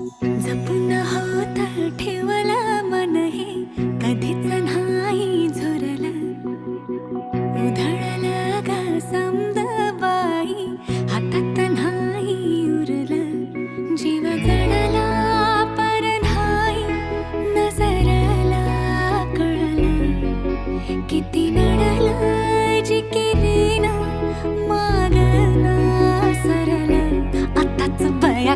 जपून होत ठेवलं मन हे कधीच नाही झुरलं. उधळलं ग समद बाई हातात नाही उरलं. जीव जडला पर नाही नजरला कळलं. किती नडलं जी केली ना मागना सरलं. आताच बया